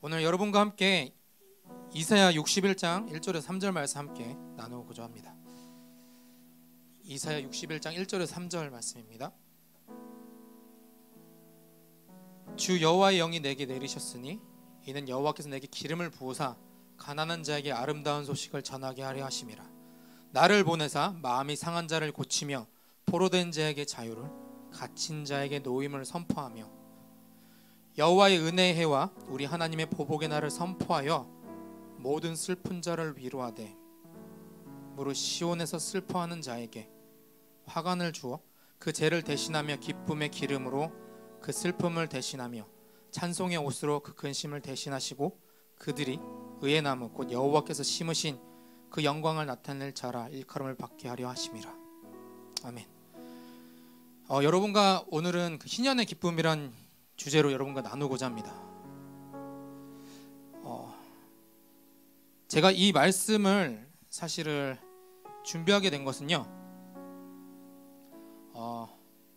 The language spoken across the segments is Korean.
오늘 여러분과 함께 이사야 61장 1절에서 3절 말씀 함께 나누고자 합니다. 이사야 61장 1절에서 3절 말씀입니다. 주 여호와의 영이 내게 내리셨으니 이는 여호와께서 내게 기름을 부으사 가난한 자에게 아름다운 소식을 전하게 하려 하심이라. 나를 보내사 마음이 상한 자를 고치며 포로된 자에게 자유를, 갇힌 자에게 노임을 선포하며 여호와의 은혜의 해와 우리 하나님의 보복의 날을 선포하여 모든 슬픈 자를 위로하되 무릇 시온에서 슬퍼하는 자에게 화관을 주어 그 죄를 대신하며 기쁨의 기름으로 그 슬픔을 대신하며 찬송의 옷으로 그 근심을 대신하시고 그들이 의의 나무 곧 여호와께서 심으신 그 영광을 나타낼 자라 일컬음을 받게 하려 하심이라. 아멘. 여러분과 오늘은 그 희년의 기쁨이란 주제로 여러분과 나누고자 합니다. 제가 이 말씀을 사실을 준비하게 된 것은요,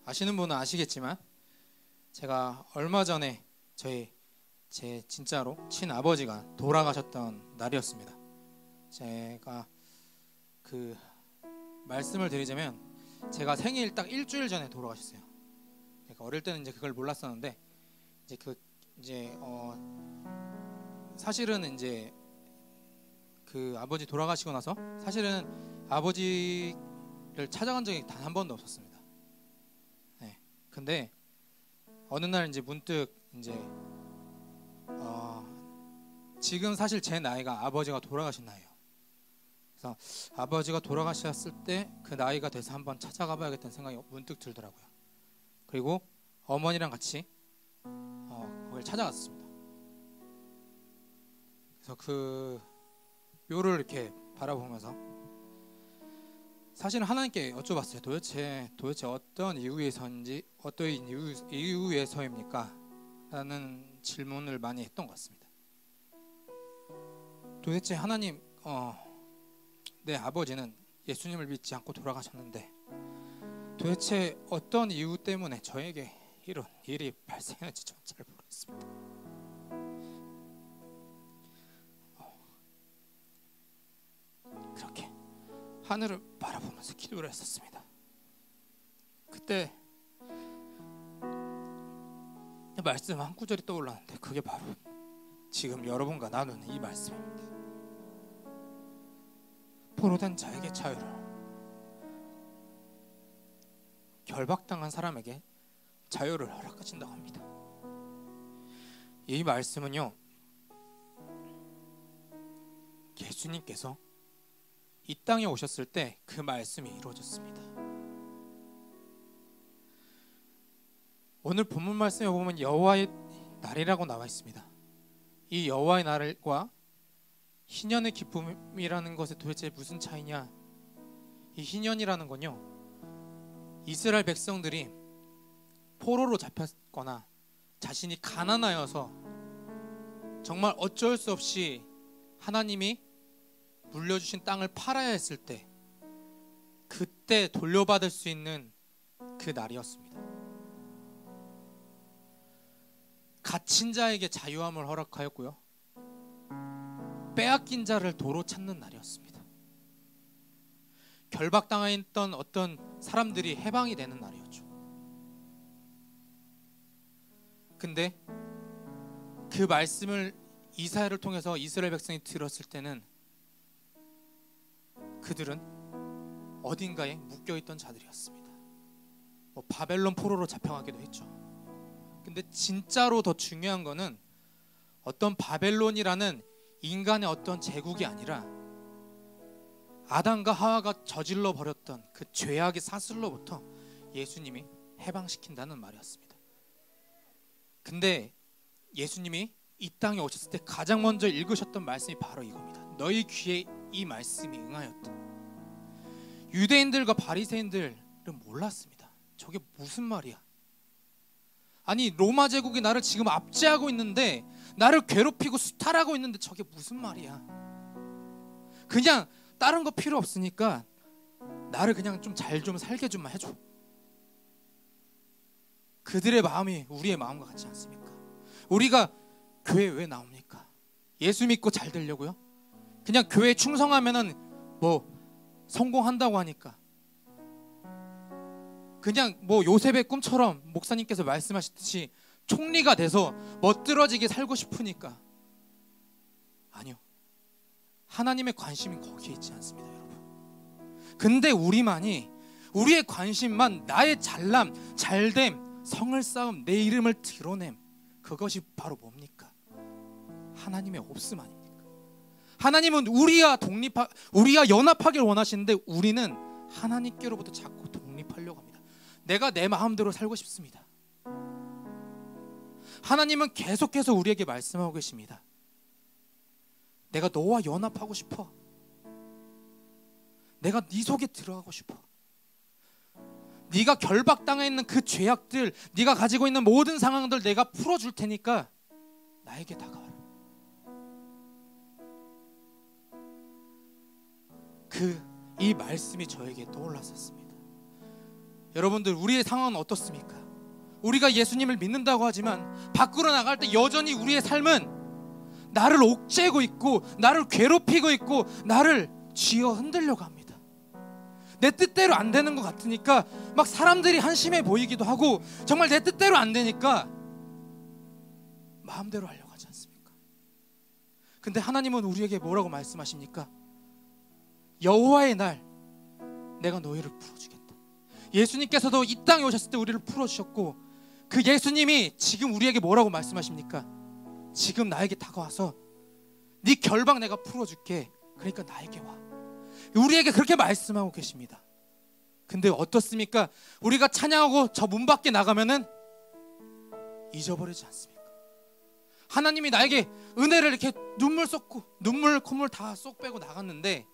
아시는 분은 아시겠지만 제가 얼마 전에 제 진짜로 친아버지가 돌아가셨던 날이었습니다. 제가 그 말씀을 드리자면 제가 생일 딱 일주일 전에 돌아가셨어요. 그러니까 어릴 때는 이제 그걸 몰랐었는데 사실은 이제 그 아버지 돌아가시고 나서 사실은 아버지를 찾아간 적이 단 한 번도 없었습니다. 네. 근데 어느 날 이제 문득 이제 지금 사실 제 나이가 아버지가 돌아가신 나이예요. 그래서 아버지가 돌아가셨을 때 그 나이가 돼서 한번 찾아가 봐야겠다는 생각이 문득 들더라고요. 그리고 어머니랑 같이 거길 찾아갔습니다. 그래서 그 묘를 이렇게 바라보면서 사실은 하나님께 여쭤봤어요. 도대체 어떤 이유에서인지, 어떤 이유에서입니까? 라는 질문을 많이 했던 것 같습니다. 도대체 하나님, 내 아버지는 예수님을 믿지 않고 돌아가셨는데 도대체 어떤 이유 때문에 저에게 이런 일이 발생했는지 저는 잘 모르겠습니다. 그렇게 하늘을 바라보면서 기도를 했었습니다. 그때 말씀 한 구절이 떠올랐는데 그게 바로 지금 여러분과 나누는 이 말씀입니다. 포로된 자에게 자유를, 결박당한 사람에게 자유를 허락하신다고 합니다. 이 말씀은요, 예수님께서 이 땅에 오셨을 때 그 말씀이 이루어졌습니다. 오늘 본문 말씀에 보면 여호와의 날이라고 나와 있습니다. 이 여호와의 날과 희년의 기쁨이라는 것에 도대체 무슨 차이냐? 이 희년이라는 건요, 이스라엘 백성들이 포로로 잡혔거나 자신이 가난하여서 정말 어쩔 수 없이 하나님이 물려주신 땅을 팔아야 했을 때 그때 돌려받을 수 있는 그 날이었습니다. 갇힌 자에게 자유함을 허락하였고요, 빼앗긴 자를 도로 찾는 날이었습니다. 결박당했던 어떤 사람들이 해방이 되는 날이었죠. 근데 그 말씀을 이사야를 통해서 이스라엘 백성이 들었을 때는 그들은 어딘가에 묶여있던 자들이었습니다. 바벨론 포로로 잡혀가기도 했죠. 근데 진짜로 더 중요한 거는 어떤 바벨론이라는 인간의 어떤 제국이 아니라 아담과 하와가 저질러 버렸던 그 죄악의 사슬로부터 예수님이 해방시킨다는 말이었습니다. 근데 예수님이 이 땅에 오셨을 때 가장 먼저 읽으셨던 말씀이 바로 이겁니다. 너희 귀에 이 말씀이 응하였다. 유대인들과 바리새인들은 몰랐습니다. 저게 무슨 말이야? 아니, 로마 제국이 나를 지금 압제하고 있는데, 나를 괴롭히고 수탈하고 있는데 저게 무슨 말이야? 그냥 다른 거 필요 없으니까 나를 그냥 좀 잘 좀 살게 좀 해줘. 그들의 마음이 우리의 마음과 같지 않습니까? 우리가 교회 왜 나옵니까? 예수 믿고 잘 되려고요? 그냥 교회 충성하면은 뭐 성공한다고 하니까, 그냥 뭐 요셉의 꿈처럼 목사님께서 말씀하셨듯이 총리가 돼서 멋들어지게 살고 싶으니까. 아니요, 하나님의 관심이 거기에 있지 않습니다, 여러분. 근데 우리의 관심만 나의 잘남, 잘됨, 성을 쌓음, 내 이름을 드러냄, 그것이 바로 뭡니까? 하나님의 없음 아닙니까? 하나님은 우리와 연합하길 원하시는데 우리는 하나님께로부터 자꾸 독립하려고 합니다. 내가 내 마음대로 살고 싶습니다. 하나님은 계속해서 우리에게 말씀하고 계십니다. 내가 너와 연합하고 싶어. 내가 네 속에 들어가고 싶어. 네가 결박당해 있는 그 죄악들, 네가 가지고 있는 모든 상황들 내가 풀어줄 테니까 나에게 다가와라. 이 말씀이 저에게 떠올랐었습니다. 여러분들, 우리의 상황은 어떻습니까? 우리가 예수님을 믿는다고 하지만 밖으로 나갈 때 여전히 우리의 삶은 나를 옥죄고 있고, 나를 괴롭히고 있고, 나를 쥐어 흔들려고 합니다. 내 뜻대로 안 되는 것 같으니까 막 사람들이 한심해 보이기도 하고, 정말 내 뜻대로 안 되니까 마음대로 하려고 하지 않습니까? 근데 하나님은 우리에게 뭐라고 말씀하십니까? 여호와의 날 내가 너희를 풀어주겠다. 예수님께서도 이 땅에 오셨을 때 우리를 풀어주셨고, 그 예수님이 지금 우리에게 뭐라고 말씀하십니까? 지금 나에게 다가와서 네 결박 내가 풀어줄게. 그러니까 나에게 와. 우리에게 그렇게 말씀하고 계십니다. 근데 어떻습니까? 우리가 찬양하고 저 문 밖에 나가면은 잊어버리지 않습니까? 하나님이 나에게 은혜를 이렇게 눈물 콧물 다 쏙 빼고 나갔는데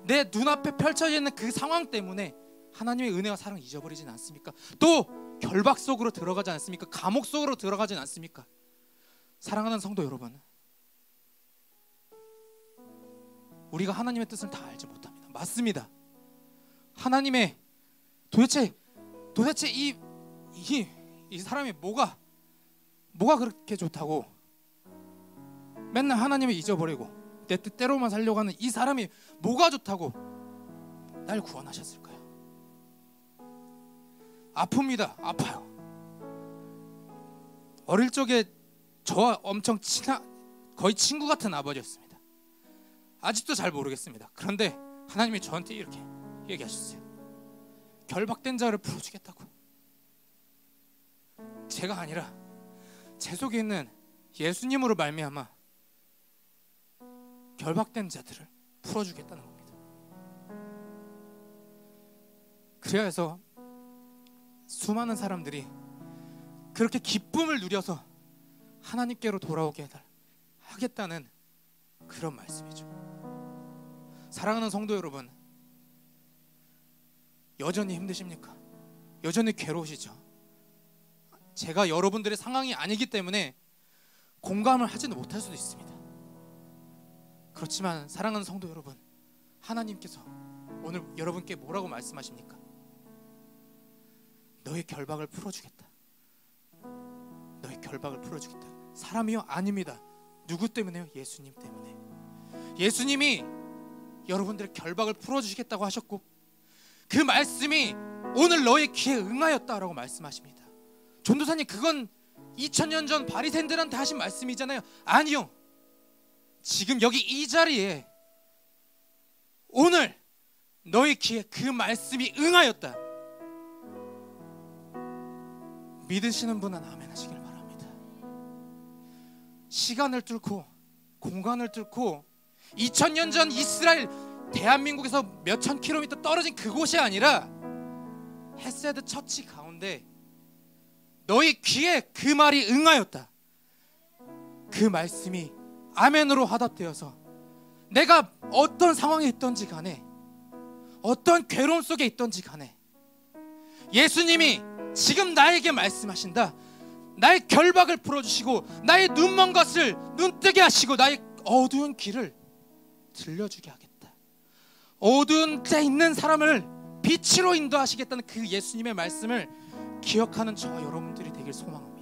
내 눈앞에 펼쳐져 있는 그 상황 때문에 하나님의 은혜와 사랑을 잊어버리진 않습니까? 또 결박 속으로 들어가지 않습니까? 감옥 속으로 들어가진 않습니까? 사랑하는 성도 여러분, 우리가 하나님의 뜻을 다 알지 못합니다. 맞습니다. 하나님의 도대체 이 사람이 뭐가 그렇게 좋다고 맨날 하나님을 잊어버리고 내 뜻대로만 살려고 하는 이 사람이 뭐가 좋다고 날 구원하셨을까요? 아픕니다. 아파요. 어릴 적에 저와 엄청 거의 친구 같은 아버지였습니다. 아직도 잘 모르겠습니다. 그런데 하나님이 저한테 이렇게 얘기하셨어요. 결박된 자를 풀어주겠다고. 제가 아니라 제 속에 있는 예수님으로 말미암아 결박된 자들을 풀어주겠다는 겁니다. 그래서 수많은 사람들이 그렇게 기쁨을 누려서 하나님께로 돌아오게 하겠다는 그런 말씀이죠. 사랑하는 성도 여러분, 여전히 힘드십니까? 여전히 괴로우시죠? 제가 여러분들의 상황이 아니기 때문에 공감을 하지는 못할 수도 있습니다. 그렇지만 사랑하는 성도 여러분, 하나님께서 오늘 여러분께 뭐라고 말씀하십니까? 너의 결박을 풀어주겠다. 너의 결박을 풀어주겠다. 사람이요? 아닙니다. 누구 때문에요? 예수님 때문에. 예수님이 여러분들의 결박을 풀어주시겠다고 하셨고, 그 말씀이 오늘 너의 귀에 응하였다라고 말씀하십니다. 전도사님, 그건 2000년 전 바리새인들한테 하신 말씀이잖아요. 아니요, 지금 여기 이 자리에 오늘 너의 귀에 그 말씀이 응하였다. 믿으시는 분은 아멘 하시길 바랍니다. 시간을 뚫고 공간을 뚫고 2000년 전 이스라엘, 대한민국에서 몇천 킬로미터 떨어진 그곳이 아니라 헤세드 처치 가운데 너희 귀에 그 말이 응하였다. 그 말씀이 아멘으로 화답되어서 내가 어떤 상황에 있던지 간에, 어떤 괴로움 속에 있던지 간에 예수님이 지금 나에게 말씀하신다. 나의 결박을 풀어주시고 나의 눈먼 것을 눈뜨게 하시고 나의 어두운 길을 들려주게 하겠다. 어두운 데 있는 사람을 빛으로 인도하시겠다는 그 예수님의 말씀을 기억하는 저와 여러분들이 되길 소망합니다.